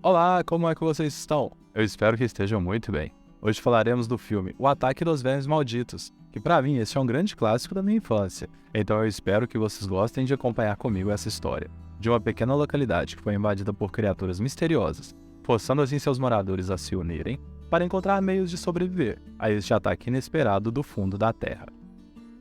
Olá, como é que vocês estão? Eu espero que estejam muito bem. Hoje falaremos do filme O Ataque dos Vermes Malditos, que pra mim esse é um grande clássico da minha infância, então eu espero que vocês gostem de acompanhar comigo essa história, de uma pequena localidade que foi invadida por criaturas misteriosas, forçando assim seus moradores a se unirem para encontrar meios de sobreviver a este ataque inesperado do fundo da Terra.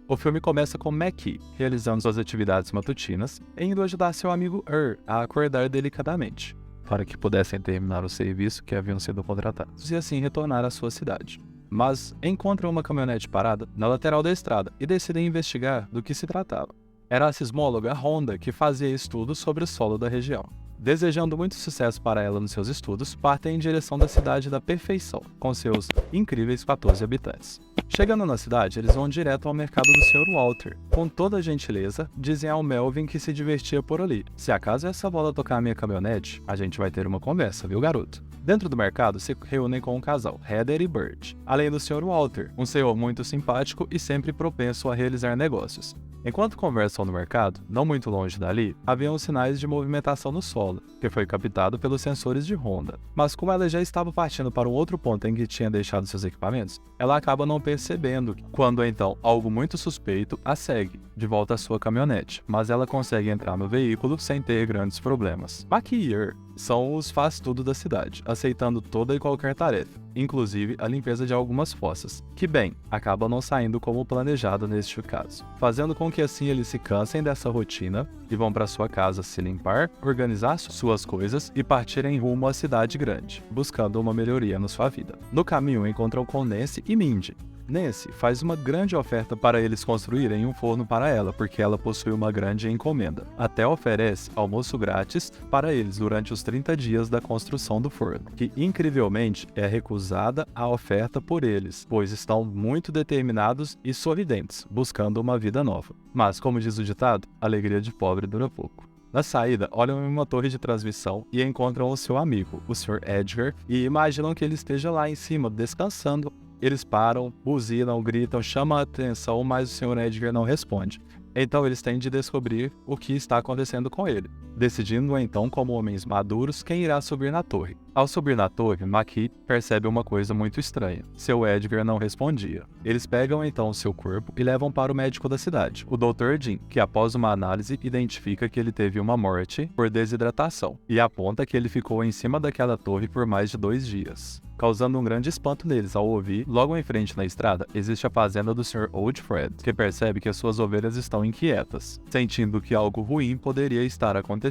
O filme começa com McKee realizando suas atividades matutinas e indo ajudar seu amigo a acordar delicadamente, para que pudessem terminar o serviço que haviam sido contratados e assim retornar à sua cidade. Mas encontram uma caminhonete parada na lateral da estrada e decidem investigar do que se tratava. Era a sismóloga Honda que fazia estudos sobre o solo da região. Desejando muito sucesso para ela nos seus estudos, partem em direção da Cidade da Perfeição, com seus incríveis 14 habitantes. Chegando na cidade, eles vão direto ao mercado do Sr. Walter. Com toda a gentileza, dizem ao Melvin que se divertia por ali. Se acaso essa bola tocar a minha caminhonete, a gente vai ter uma conversa, viu, garoto? Dentro do mercado, se reúnem com um casal, Heather e Bert, além do Sr. Walter, um senhor muito simpático e sempre propenso a realizar negócios. Enquanto conversam no mercado, não muito longe dali, haviam sinais de movimentação no solo, que foi captado pelos sensores de Honda. Mas como ela já estava partindo para um outro ponto em que tinha deixado seus equipamentos, ela acaba não percebendo, quando então algo muito suspeito a segue, de volta à sua caminhonete, mas ela consegue entrar no veículo sem ter grandes problemas. Maki e são os faz-tudo da cidade, aceitando toda e qualquer tarefa, inclusive a limpeza de algumas fossas, que bem, acaba não saindo como planejado neste caso, fazendo com que assim eles se cansem dessa rotina e vão para sua casa se limpar, organizar suas coisas e partirem rumo à cidade grande, buscando uma melhoria na sua vida. No caminho encontram com Nancy e Mindy. Nancy faz uma grande oferta para eles construírem um forno para ela, porque ela possui uma grande encomenda. Até oferece almoço grátis para eles durante os 30 dias da construção do forno, que incrivelmente é recusada a oferta por eles, pois estão muito determinados e sorridentes, buscando uma vida nova. Mas, como diz o ditado, alegria de pobre dura pouco. Na saída, olham em uma torre de transmissão e encontram o seu amigo, o Sr. Edgar, e imaginam que ele esteja lá em cima, descansando. Eles param, buzinam, gritam, chamam a atenção, mas o Sr. Edgar não responde. Então eles têm de descobrir o que está acontecendo com ele, decidindo então, como homens maduros, quem irá subir na torre. Ao subir na torre, McKee percebe uma coisa muito estranha. Seu Edgar não respondia. Eles pegam então seu corpo e levam para o médico da cidade, o Dr. Jim, que após uma análise identifica que ele teve uma morte por desidratação e aponta que ele ficou em cima daquela torre por mais de 2 dias, causando um grande espanto neles ao ouvir, logo em frente na estrada, existe a fazenda do Sr. Old Fred, que percebe que as suas ovelhas estão inquietas, sentindo que algo ruim poderia estar acontecendo.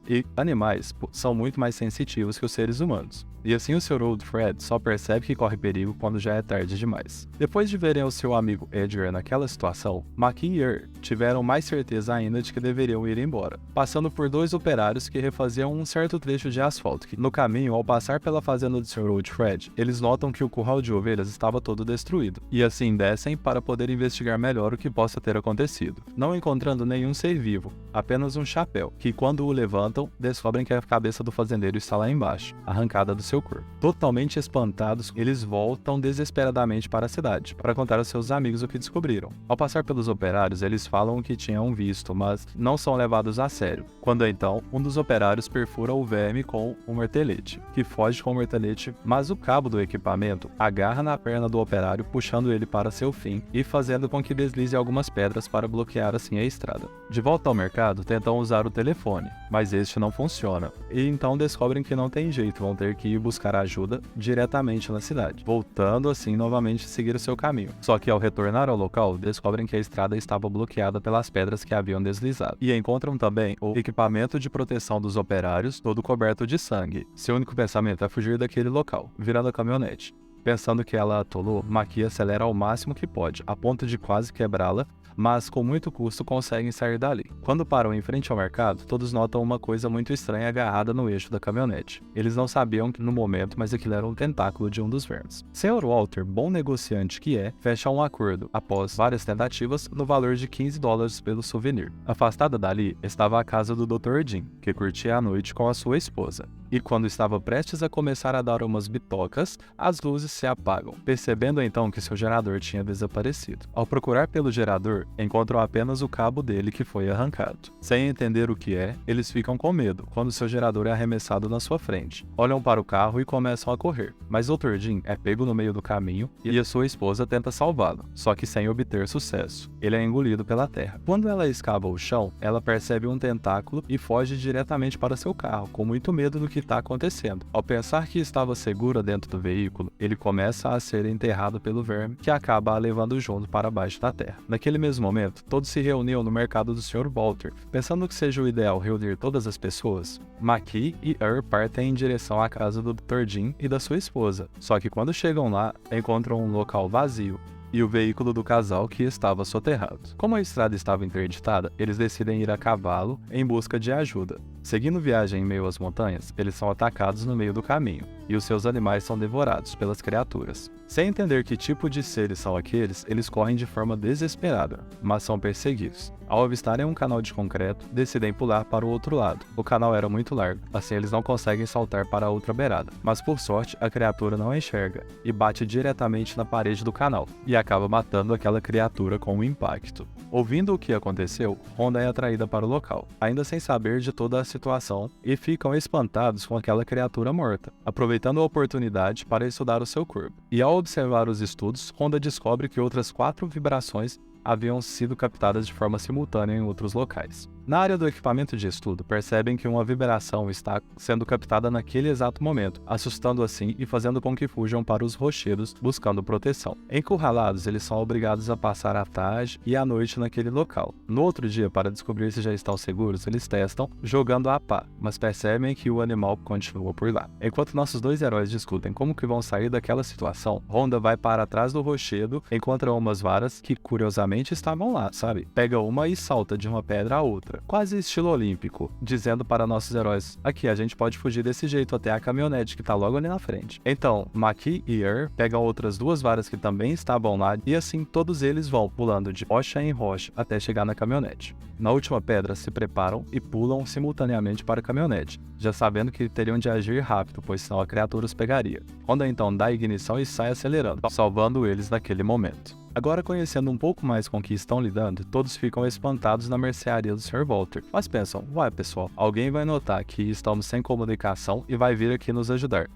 E animais são muito mais sensitivos que os seres humanos. E assim o Sr. Old Fred só percebe que corre perigo quando já é tarde demais. Depois de verem o seu amigo Edgar naquela situação, McKee e tiveram mais certeza ainda de que deveriam ir embora, passando por 2 operários que refaziam um certo trecho de asfalto. No caminho, ao passar pela fazenda do Sr. Old Fred, eles notam que o curral de ovelhas estava todo destruído, e assim descem para poder investigar melhor o que possa ter acontecido, não encontrando nenhum ser vivo, apenas um chapéu, que quando o levantam, descobrem que a cabeça do fazendeiro está lá embaixo, arrancada do seu corpo. Totalmente espantados, eles voltam desesperadamente para a cidade, para contar aos seus amigos o que descobriram. Ao passar pelos operários, eles falam o que tinham visto, mas não são levados a sério. Quando então, um dos operários perfura o verme com um martelete, que foge com o martelete, mas o cabo do equipamento agarra na perna do operário, puxando ele para seu fim e fazendo com que deslize algumas pedras para bloquear assim a estrada. De volta ao mercado, tentam usar o telefone, mas este não funciona, e então descobrem que não tem jeito, vão ter que ir buscar ajuda diretamente na cidade, voltando assim novamente a seguir o seu caminho. Só que ao retornar ao local, descobrem que a estrada estava bloqueada pelas pedras que haviam deslizado, e encontram também o equipamento de proteção dos operários todo coberto de sangue. Seu único pensamento é fugir daquele local, virando a caminhonete. Pensando que ela atolou, McKee acelera ao máximo que pode, a ponto de quase quebrá-la, mas com muito custo conseguem sair dali. Quando param em frente ao mercado, todos notam uma coisa muito estranha agarrada no eixo da caminhonete. Eles não sabiam no momento, mas aquilo era um tentáculo de um dos vermes. Sr. Walter, bom negociante que é, fecha um acordo, após várias tentativas, no valor de $15 pelo souvenir. Afastada dali, estava a casa do Dr. Jim, que curtia a noite com a sua esposa. E quando estava prestes a começar a dar umas bitocas, as luzes se apagam, percebendo então que seu gerador tinha desaparecido. Ao procurar pelo gerador, encontram apenas o cabo dele que foi arrancado. Sem entender o que é, eles ficam com medo quando seu gerador é arremessado na sua frente. Olham para o carro e começam a correr, mas Dr. Jim é pego no meio do caminho e a sua esposa tenta salvá-lo, só que sem obter sucesso. Ele é engolido pela terra. Quando ela escava o chão, ela percebe um tentáculo e foge diretamente para seu carro, com muito medo do que está acontecendo. Ao pensar que estava segura dentro do veículo, ele começa a ser enterrado pelo verme, que acaba a levando junto para baixo da terra. Naquele mesmo momento, todos se reuniam no mercado do Sr. Walter, pensando que seja o ideal reunir todas as pessoas. McKee e Earl partem em direção à casa do Dr. Jim e da sua esposa, só que quando chegam lá, encontram um local vazio e o veículo do casal que estava soterrado. Como a estrada estava interditada, eles decidem ir a cavalo em busca de ajuda. Seguindo viagem em meio às montanhas, eles são atacados no meio do caminho, e os seus animais são devorados pelas criaturas. Sem entender que tipo de seres são aqueles, eles correm de forma desesperada, mas são perseguidos. Ao avistarem um canal de concreto, decidem pular para o outro lado. O canal era muito largo, assim eles não conseguem saltar para a outra beirada. Mas por sorte, a criatura não enxerga, e bate diretamente na parede do canal, e acaba matando aquela criatura com um impacto. Ouvindo o que aconteceu, Honda é atraída para o local, ainda sem saber de toda a situação, e ficam espantados com aquela criatura morta, aproveitando a oportunidade para estudar o seu corpo. E ao observar os estudos, Honda descobre que outras 4 vibrações haviam sido captadas de forma simultânea em outros locais. Na área do equipamento de estudo, percebem que uma vibração está sendo captada naquele exato momento, assustando assim e fazendo com que fujam para os rochedos buscando proteção. Encurralados, eles são obrigados a passar a tarde e a noite naquele local. No outro dia, para descobrir se já estão seguros, eles testam jogando a pá, mas percebem que o animal continua por lá. Enquanto nossos 2 heróis discutem como que vão sair daquela situação, Honda vai para trás do rochedo, encontra umas varas que curiosamente estavam lá, sabe? Pega uma e salta de uma pedra a outra, quase estilo olímpico, dizendo para nossos heróis: aqui a gente pode fugir desse jeito até a caminhonete que tá logo ali na frente. Então, McKee e Earl pegam outras 2 varas que também estavam lá e assim todos eles vão pulando de rocha em rocha até chegar na caminhonete. Na última pedra, se preparam e pulam simultaneamente para a caminhonete, já sabendo que teriam de agir rápido, pois senão a criatura os pegaria. Honda então dá ignição e sai acelerando, salvando eles naquele momento. Agora, conhecendo um pouco mais com o que estão lidando, todos ficam espantados na mercearia do Sr. Walter. Mas pensam: uai pessoal, alguém vai notar que estamos sem comunicação e vai vir aqui nos ajudar.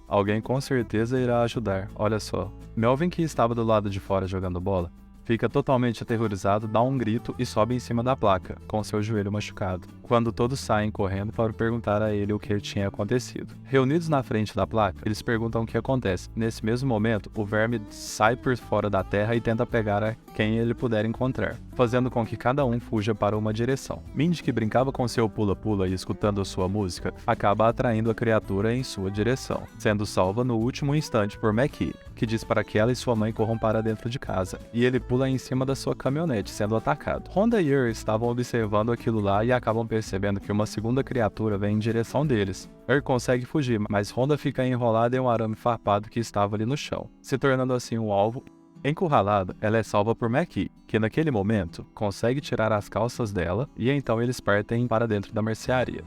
Alguém com certeza irá ajudar, olha só. Melvin, que estava do lado de fora jogando bola, fica totalmente aterrorizado, dá um grito e sobe em cima da placa, com seu joelho machucado, quando todos saem correndo para perguntar a ele o que tinha acontecido. Reunidos na frente da placa, eles perguntam o que acontece. Nesse mesmo momento, o verme sai por fora da terra e tenta pegar a quem ele puder encontrar, fazendo com que cada um fuja para uma direção. Mindy, que brincava com seu pula-pula e escutando sua música, acaba atraindo a criatura em sua direção, sendo salva no último instante por McKee, que diz para que ela e sua mãe corram para dentro de casa, e ele pula em cima da sua caminhonete, sendo atacado. Honda e Earl estavam observando aquilo lá e acabam percebendo que uma segunda criatura vem em direção deles. Earl consegue fugir, mas Honda fica enrolada em um arame farpado que estava ali no chão, se tornando assim um alvo. Encurralada, ela é salva por McKee, que naquele momento consegue tirar as calças dela, e então eles partem para dentro da mercearia.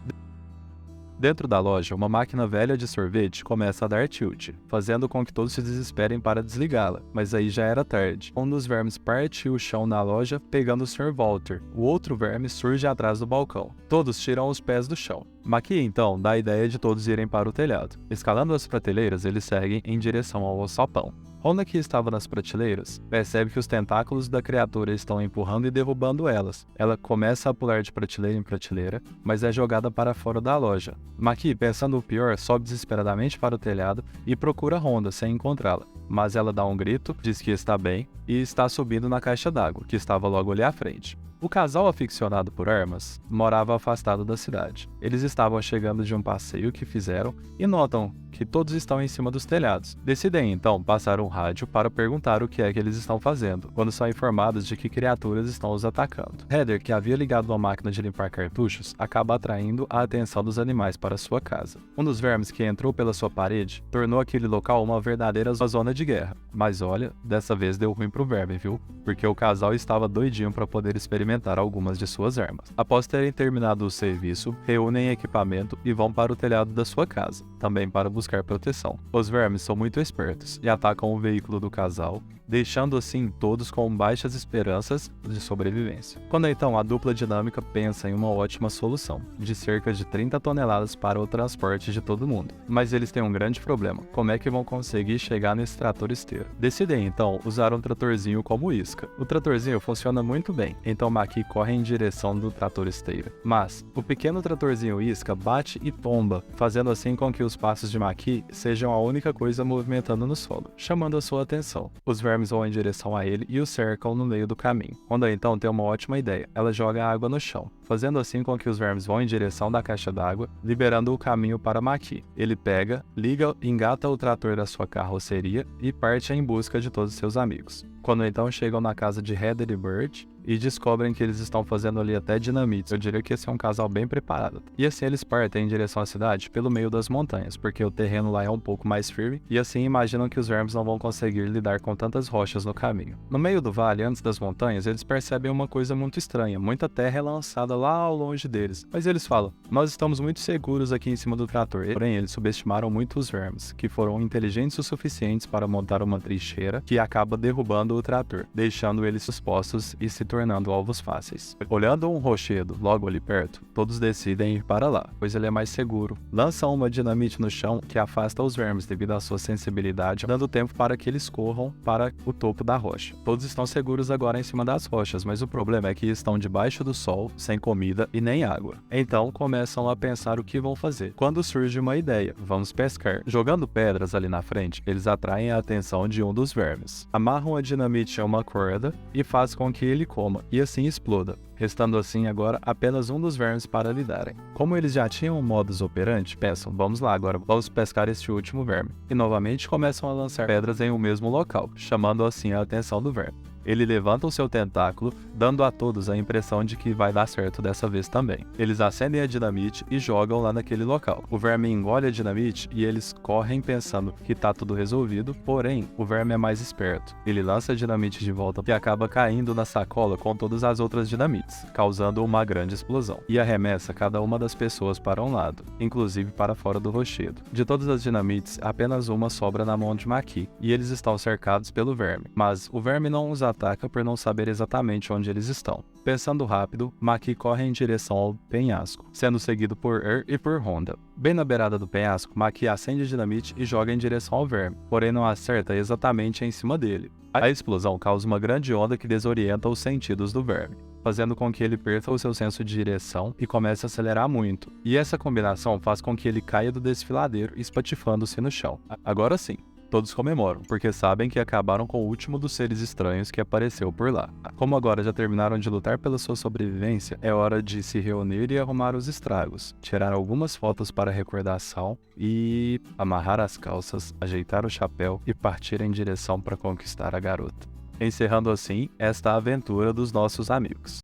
Dentro da loja, uma máquina velha de sorvete começa a dar tilt, fazendo com que todos se desesperem para desligá-la, mas aí já era tarde. Um dos vermes parte o chão na loja, pegando o Sr. Walter. O outro verme surge atrás do balcão. Todos tiram os pés do chão. McKee então dá a ideia de todos irem para o telhado. Escalando as prateleiras, eles seguem em direção ao alçapão. Honda, que estava nas prateleiras, percebe que os tentáculos da criatura estão empurrando e derrubando elas. Ela começa a pular de prateleira em prateleira, mas é jogada para fora da loja. McKee, pensando o pior, sobe desesperadamente para o telhado e procura Honda sem encontrá-la. Mas ela dá um grito, diz que está bem e está subindo na caixa d'água, que estava logo ali à frente. O casal aficionado por armas morava afastado da cidade. Eles estavam chegando de um passeio que fizeram e notam que todos estão em cima dos telhados. Decidem então passar um rádio para perguntar o que é que eles estão fazendo, quando são informados de que criaturas estão os atacando. Heather, que havia ligado uma máquina de limpar cartuchos, acaba atraindo a atenção dos animais para sua casa. Um dos vermes que entrou pela sua parede tornou aquele local uma verdadeira zona de guerra. Mas olha, dessa vez deu ruim pro verme, viu? Porque o casal estava doidinho para poder experimentar algumas de suas armas. Após terem terminado o serviço, reúnem equipamento e vão para o telhado da sua casa, também para buscar buscar proteção. Os vermes são muito espertos e atacam o veículo do casal, deixando assim todos com baixas esperanças de sobrevivência. Quando então a dupla dinâmica pensa em uma ótima solução, de cerca de 30 toneladas para o transporte de todo mundo. Mas eles têm um grande problema: como é que vão conseguir chegar nesse trator esteiro? Decidem então usar um tratorzinho como isca. O tratorzinho funciona muito bem, então Maki corre em direção do trator esteiro. Mas o pequeno tratorzinho isca bate e tomba, fazendo assim com que os passos de Maki sejam a única coisa movimentando no solo, chamando a sua atenção. Os vermes vão em direção a ele e o cercam no meio do caminho. Honda então tem uma ótima ideia: ela joga água no chão, fazendo assim com que os vermes vão em direção da caixa d'água, liberando o caminho para Maki. Ele pega, liga, engata o trator da sua carroceria e parte em busca de todos seus amigos. Quando então chegam na casa de Heather e Bert e descobrem que eles estão fazendo ali até dinamite, eu diria que esse é um casal bem preparado. E assim eles partem em direção à cidade pelo meio das montanhas, porque o terreno lá é um pouco mais firme, e assim imaginam que os vermes não vão conseguir lidar com tantas rochas no caminho. No meio do vale, antes das montanhas, eles percebem uma coisa muito estranha: muita terra é lançada lá ao longe deles. Mas eles falam: nós estamos muito seguros aqui em cima do trator. Porém, eles subestimaram muito os vermes, que foram inteligentes o suficientes para montar uma trincheira que acaba derrubando o trator, deixando eles expostos e se tornando alvos fáceis. Olhando um rochedo logo ali perto, todos decidem ir para lá, pois ele é mais seguro. Lançam uma dinamite no chão que afasta os vermes devido à sua sensibilidade, dando tempo para que eles corram para o topo da rocha. Todos estão seguros agora em cima das rochas, mas o problema é que estão debaixo do sol, sem comida e nem água. Então começam a pensar o que vão fazer, quando surge uma ideia: vamos pescar. Jogando pedras ali na frente, eles atraem a atenção de um dos vermes. Amarram a dinamite a uma corda e faz com que ele coma, e assim exploda, restando assim agora apenas um dos vermes para lidarem. Como eles já tinham um modus operandi, pensam: vamos lá, agora vamos pescar este último verme. E novamente começam a lançar pedras em um mesmo local, chamando assim a atenção do verme. Ele levanta o seu tentáculo, dando a todos a impressão de que vai dar certo dessa vez também. Eles acendem a dinamite e jogam lá naquele local. O verme engole a dinamite e eles correm pensando que tá tudo resolvido, porém, o verme é mais esperto. Ele lança a dinamite de volta e acaba caindo na sacola com todas as outras dinamites, causando uma grande explosão. E arremessa cada uma das pessoas para um lado, inclusive para fora do rochedo. De todas as dinamites, apenas uma sobra na mão de Maki, e eles estão cercados pelo verme. Mas o verme não os ataca por não saber exatamente onde eles estão. Pensando rápido, Maki corre em direção ao penhasco, sendo seguido por e por Honda. Bem na beirada do penhasco, Maki acende a dinamite e joga em direção ao verme, porém não acerta exatamente em cima dele. A explosão causa uma grande onda que desorienta os sentidos do verme, fazendo com que ele perca o seu senso de direção e comece a acelerar muito. E essa combinação faz com que ele caia do desfiladeiro, espatifando-se no chão. Agora sim, todos comemoram, porque sabem que acabaram com o último dos seres estranhos que apareceu por lá. Como agora já terminaram de lutar pela sua sobrevivência, é hora de se reunir e arrumar os estragos, tirar algumas fotos para recordação e amarrar as calças, ajeitar o chapéu e partir em direção para conquistar a garota. Encerrando assim esta aventura dos nossos amigos.